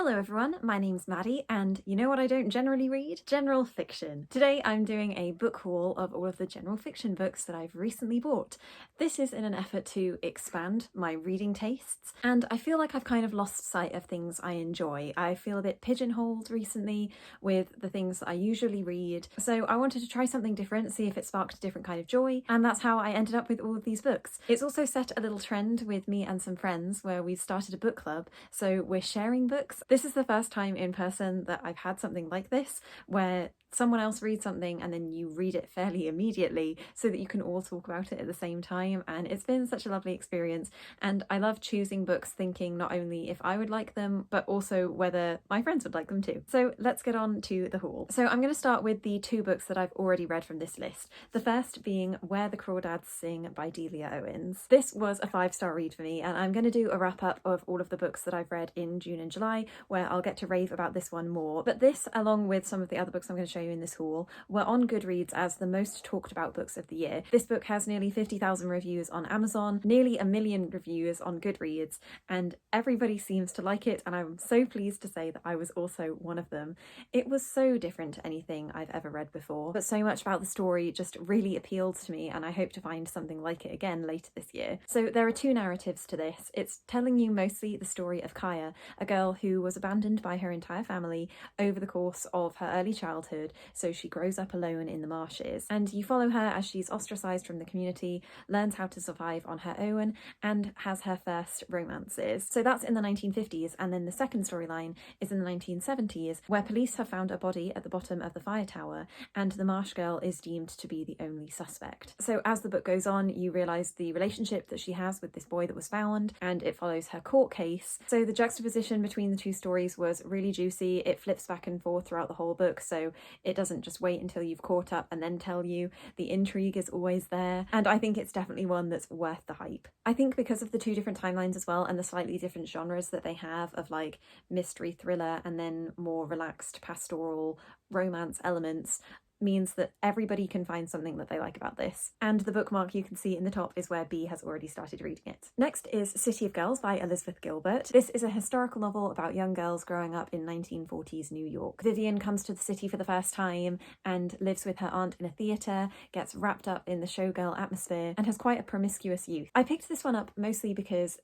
Hello everyone, my name's Maddie, and you know what I don't generally read? General fiction. Today I'm doing a book haul of all of the general fiction books that I've recently bought. This is in an effort to expand my reading tastes, and I feel like I've kind of lost sight of things I enjoy. I feel a bit pigeonholed recently with the things that I usually read, so I wanted to try something different, see if it sparked a different kind of joy, and that's how I ended up with all of these books. It's also set a little trend with me and some friends where we've started a book club, so we're sharing books. This is the first time in person that I've had something like this, where someone else reads something and then you read it fairly immediately so that you can all talk about it at the same time, and it's been such a lovely experience. And I love choosing books thinking not only if I would like them but also whether my friends would like them too. So let's get on to the haul. So I'm going to start with the two books that I've already read from this list, the first being Where the Crawdads Sing by Delia Owens. This was a 5-star read for me, and I'm going to do a wrap up of all of the books that I've read in June and July where I'll get to rave about this one more. But this, along with some of the other books I'm going to show you in this haul, were on Goodreads as the most talked about books of the year. This book has nearly 50,000 reviews on Amazon, nearly 1 million reviews on Goodreads, and everybody seems to like it, and I'm so pleased to say that I was also one of them. It was so different to anything I've ever read before, but so much about the story just really appealed to me, and I hope to find something like it again later this year. So there are two narratives to this. It's telling you mostly the story of Kaya, a girl who was abandoned by her entire family over the course of her early childhood, so she grows up alone in the marshes, and you follow her as she's ostracised from the community, learns how to survive on her own, and has her first romances. So that's in the 1950s, and then the second storyline is in the 1970s, where police have found a body at the bottom of the fire tower, and the marsh girl is deemed to be the only suspect. So as the book goes on, you realise the relationship that she has with this boy that was found, and it follows her court case. So the juxtaposition between the two stories was really juicy. It flips back and forth throughout the whole book, so it doesn't just wait until you've caught up and then tell you. The intrigue is always there, and I think it's definitely one that's worth the hype. I think because of the two different timelines as well, and the slightly different genres that they have of like mystery thriller and then more relaxed pastoral romance elements, means that everybody can find something that they like about this. And the bookmark you can see in the top is where B has already started reading it. Next is City of Girls by Elizabeth Gilbert. This is a historical novel about young girls growing up in 1940s New York. Vivian comes to the city for the first time and lives with her aunt in a theatre, gets wrapped up in the showgirl atmosphere, and has quite a promiscuous youth. I picked this one up mostly because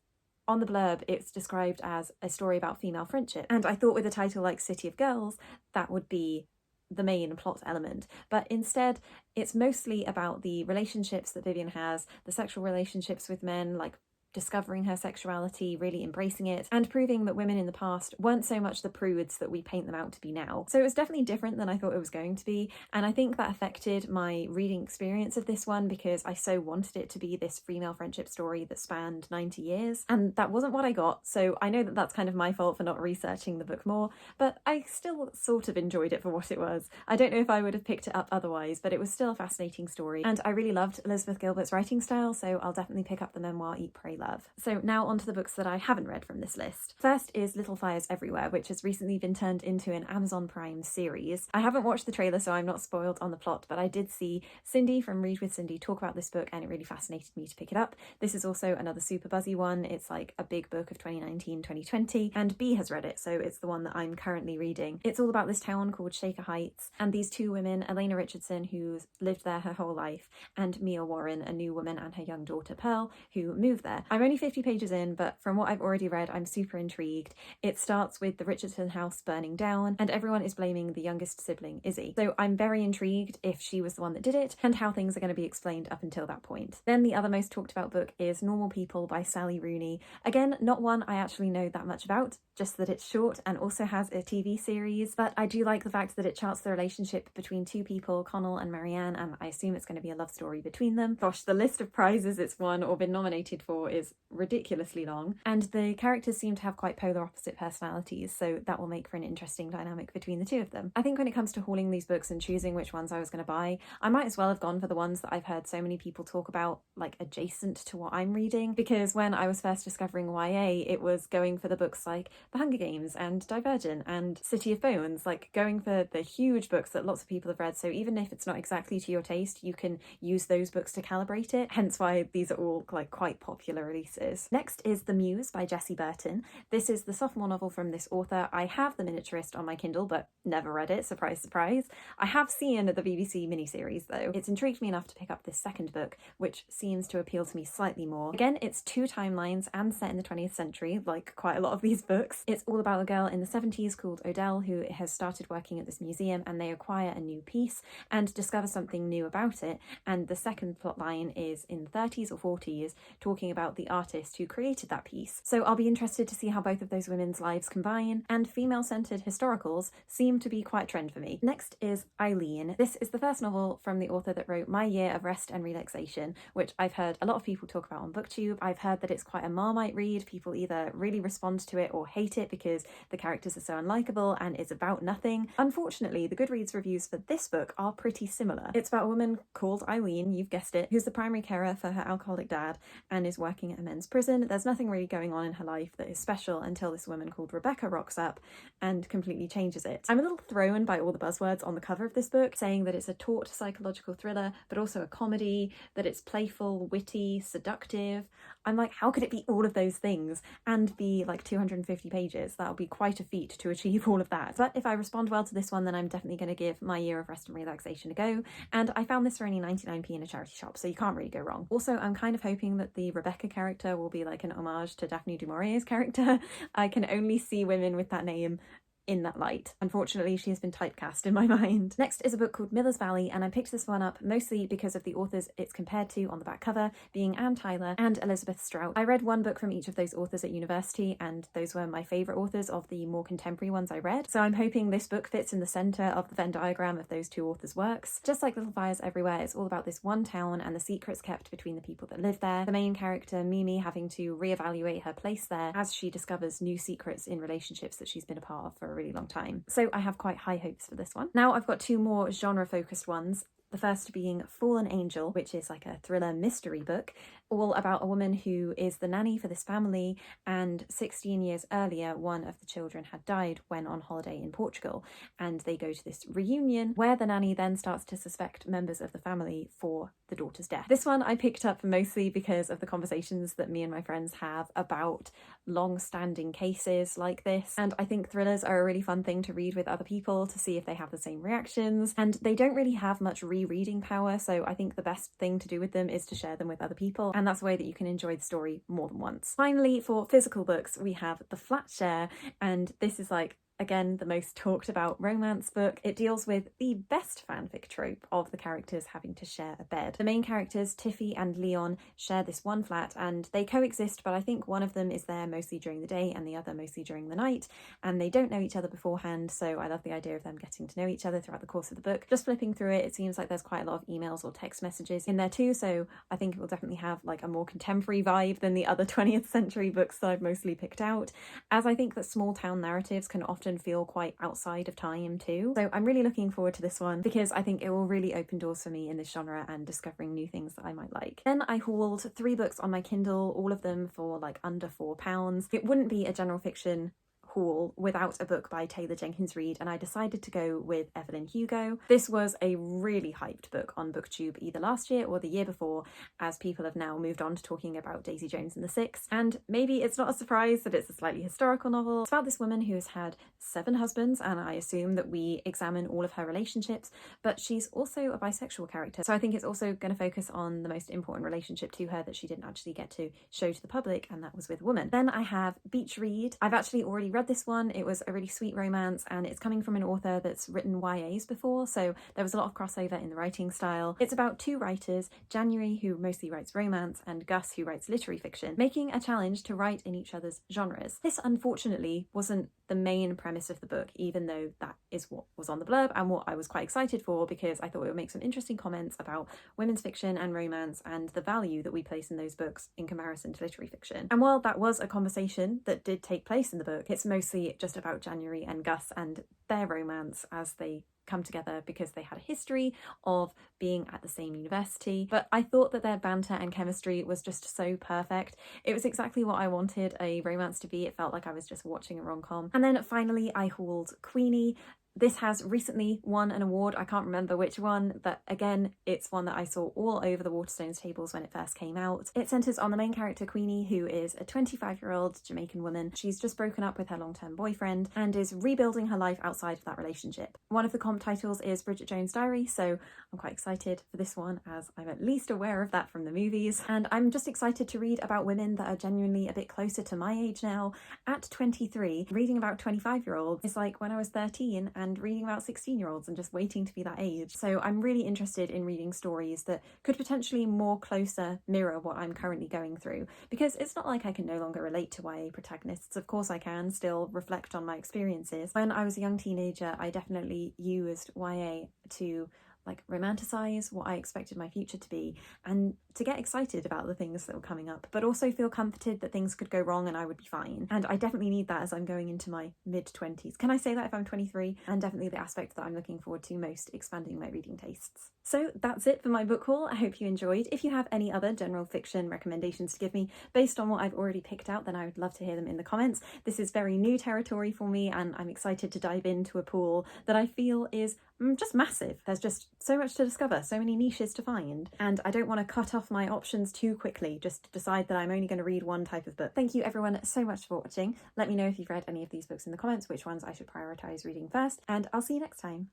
on the blurb it's described as a story about female friendship, and I thought with a title like City of Girls that would be the main plot element, but instead it's mostly about the relationships that Vivian has, the sexual relationships with men, like discovering her sexuality, really embracing it, and proving that women in the past weren't so much the prudes that we paint them out to be now. So it was definitely different than I thought it was going to be, and I think that affected my reading experience of this one because I so wanted it to be this female friendship story that spanned 90 years, and that wasn't what I got. So I know that that's kind of my fault for not researching the book more, but I still sort of enjoyed it for what it was. I don't know if I would have picked it up otherwise, but it was still a fascinating story, and I really loved Elizabeth Gilbert's writing style, so I'll definitely pick up the memoir Eat, Pray, Love. So now on to the books that I haven't read from this list. First is Little Fires Everywhere, which has recently been turned into an Amazon Prime series. I haven't watched the trailer, so I'm not spoiled on the plot, but I did see Cindy from Read with Cindy talk about this book, and it really fascinated me to pick it up. This is also another super buzzy one. It's like a big book of 2019-2020, and B has read it, so it's the one that I'm currently reading. It's all about this town called Shaker Heights, and these two women, Elena Richardson, who's lived there her whole life, and Mia Warren, a new woman, and her young daughter Pearl, who moved there. I'm only 50 pages in, but from what I've already read, I'm super intrigued. It starts with the Richardson house burning down, and everyone is blaming the youngest sibling, Izzy. So I'm very intrigued if she was the one that did it, and how things are going to be explained up until that point. Then the other most talked about book is Normal People by Sally Rooney. Again, not one I actually know that much about, just that it's short and also has a TV series, but I do like the fact that it charts the relationship between two people, Connell and Marianne, and I assume it's going to be a love story between them. Gosh, the list of prizes it's won or been nominated for is ridiculously long, and the characters seem to have quite polar opposite personalities, so that will make for an interesting dynamic between the two of them. I think when it comes to hauling these books and choosing which ones I was going to buy, I might as well have gone for the ones that I've heard so many people talk about, like adjacent to what I'm reading, because when I was first discovering YA, it was going for the books like The Hunger Games and Divergent and City of Bones, like going for the huge books that lots of people have read, so even if it's not exactly to your taste, you can use those books to calibrate it, hence why these are all like quite popular bestseller releases. Next is The Muse by Jessie Burton. This is the sophomore novel from this author. I have The Miniaturist on my Kindle, but never read it, surprise, surprise. I have seen the BBC miniseries though. It's intrigued me enough to pick up this second book, which seems to appeal to me slightly more. Again, it's 2 timelines and set in the 20th century, like quite a lot of these books. It's all about a girl in the 70s called Odell who has started working at this museum, and they acquire a new piece and discover something new about it. And the second plot line is in the 30s or 40s, talking about the artist who created that piece. So I'll be interested to see how both of those women's lives combine, and female-centred historicals seem to be quite a trend for me. Next is Eileen. This is the first novel from the author that wrote My Year of Rest and Relaxation, which I've heard a lot of people talk about on BookTube. I've heard that it's quite a Marmite read. People either really respond to it or hate it because the characters are so unlikable and it's about nothing. Unfortunately, the Goodreads reviews for this book are pretty similar. It's about a woman called Eileen, you've guessed it, who's the primary carer for her alcoholic dad and is working at a men's prison. There's nothing really going on in her life that is special until this woman called Rebecca rocks up and completely changes it. I'm a little thrown by all the buzzwords on the cover of this book, saying that it's a taut psychological thriller, but also a comedy, that it's playful, witty, seductive. I'm like, how could it be all of those things and be like 250 pages? That'll be quite a feat to achieve all of that. But if I respond well to this one, then I'm definitely going to give My Year of Rest and Relaxation a go. And I found this for only 99p in a charity shop, so you can't really go wrong. Also, I'm kind of hoping that the Rebecca character will be like an homage to Daphne du Maurier's character. I can only see women with that name in that light. Unfortunately, she has been typecast in my mind. Next is a book called Miller's Valley, and I picked this one up mostly because of the authors it's compared to on the back cover, being Anne Tyler and Elizabeth Strout. I read one book from each of those authors at university, and those were my favourite authors of the more contemporary ones I read. So I'm hoping this book fits in the centre of the Venn diagram of those two authors' works. Just like Little Fires Everywhere, it's all about this one town and the secrets kept between the people that live there. The main character, Mimi, having to reevaluate her place there as she discovers new secrets in relationships that she's been a part of for a really long time. So I have quite high hopes for this one. Now I've got 2 more genre-focused ones. The first being Fallen Angel, which is like a thriller mystery book, all about a woman who is the nanny for this family, and 16 years earlier one of the children had died when on holiday in Portugal, and they go to this reunion where the nanny then starts to suspect members of the family for the daughter's death. This one I picked up mostly because of the conversations that me and my friends have about long-standing cases like this, and I think thrillers are a really fun thing to read with other people to see if they have the same reactions, and they don't really have much reading power, so I think the best thing to do with them is to share them with other people, and that's a way that you can enjoy the story more than once. Finally, for physical books, we have the Flatshare, and this is like, again, the most talked about romance book. It deals with the best fanfic trope of the characters having to share a bed. The main characters, Tiffy and Leon, share this one flat and they coexist, but I think one of them is there mostly during the day and the other mostly during the night, and they don't know each other beforehand, so I love the idea of them getting to know each other throughout the course of the book. Just flipping through it, it seems like there's quite a lot of emails or text messages in there too, so I think it will definitely have like a more contemporary vibe than the other 20th century books that I've mostly picked out, as I think that small town narratives can often feel quite outside of time too. So I'm really looking forward to this one because I think it will really open doors for me in this genre and discovering new things that I might like. Then I hauled 3 books on my Kindle, all of them for like under £4. It wouldn't be a general fiction haul without a book by Taylor Jenkins Reid, and I decided to go with Evelyn Hugo. This was a really hyped book on BookTube either last year or the year before, as people have now moved on to talking about Daisy Jones and the Six, and maybe it's not a surprise that it's a slightly historical novel. It's about this woman who has had 7 husbands, and I assume that we examine all of her relationships, but she's also a bisexual character, so I think it's also going to focus on the most important relationship to her that she didn't actually get to show to the public, and that was with a woman. Then I have Beach Read. I've actually already read this one. It was a really sweet romance, and it's coming from an author that's written YAs before, so there was a lot of crossover in the writing style. It's about 2 writers, January, who mostly writes romance, and Gus, who writes literary fiction, making a challenge to write in each other's genres. This unfortunately wasn't the main premise of the book, even though that is what was on the blurb and what I was quite excited for, because I thought it would make some interesting comments about women's fiction and romance and the value that we place in those books in comparison to literary fiction. And while that was a conversation that did take place in the book, it's mostly just about January and Gus and their romance as they come together because they had a history of being at the same university. But I thought that their banter and chemistry was just so perfect. It was exactly what I wanted a romance to be. It felt like I was just watching a rom-com. And then finally I hauled Queenie. This has recently won an award, I can't remember which one, but again, it's one that I saw all over the Waterstones tables when it first came out. It centres on the main character Queenie, who is a 25-year-old Jamaican woman. She's just broken up with her long-term boyfriend and is rebuilding her life outside of that relationship. One of the comp titles is Bridget Jones' Diary, so I'm quite excited for this one as I'm at least aware of that from the movies. And I'm just excited to read about women that are genuinely a bit closer to my age now. At 23, reading about 25-year-olds is like when I was 13 and reading about 16-year-olds and just waiting to be that age. So I'm really interested in reading stories that could potentially more closer mirror what I'm currently going through, because it's not like I can no longer relate to YA protagonists. Of course I can still reflect on my experiences. When I was a young teenager, I definitely used YA to like romanticize what I expected my future to be and to get excited about the things that were coming up, but also feel comforted that things could go wrong and I would be fine. And I definitely need that as I'm going into my mid-20s. Can I say that if I'm 23? And definitely the aspect that I'm looking forward to most, expanding my reading tastes. So that's it for my book haul. I hope you enjoyed. If you have any other general fiction recommendations to give me based on what I've already picked out, then I would love to hear them in the comments. This is very new territory for me and I'm excited to dive into a pool that I feel is just massive. There's just so much to discover, so many niches to find, and I don't want to cut off my options too quickly just to decide that I'm only going to read one type of book. Thank you everyone so much for watching. Let me know if you've read any of these books in the comments, which ones I should prioritise reading first, and I'll see you next time.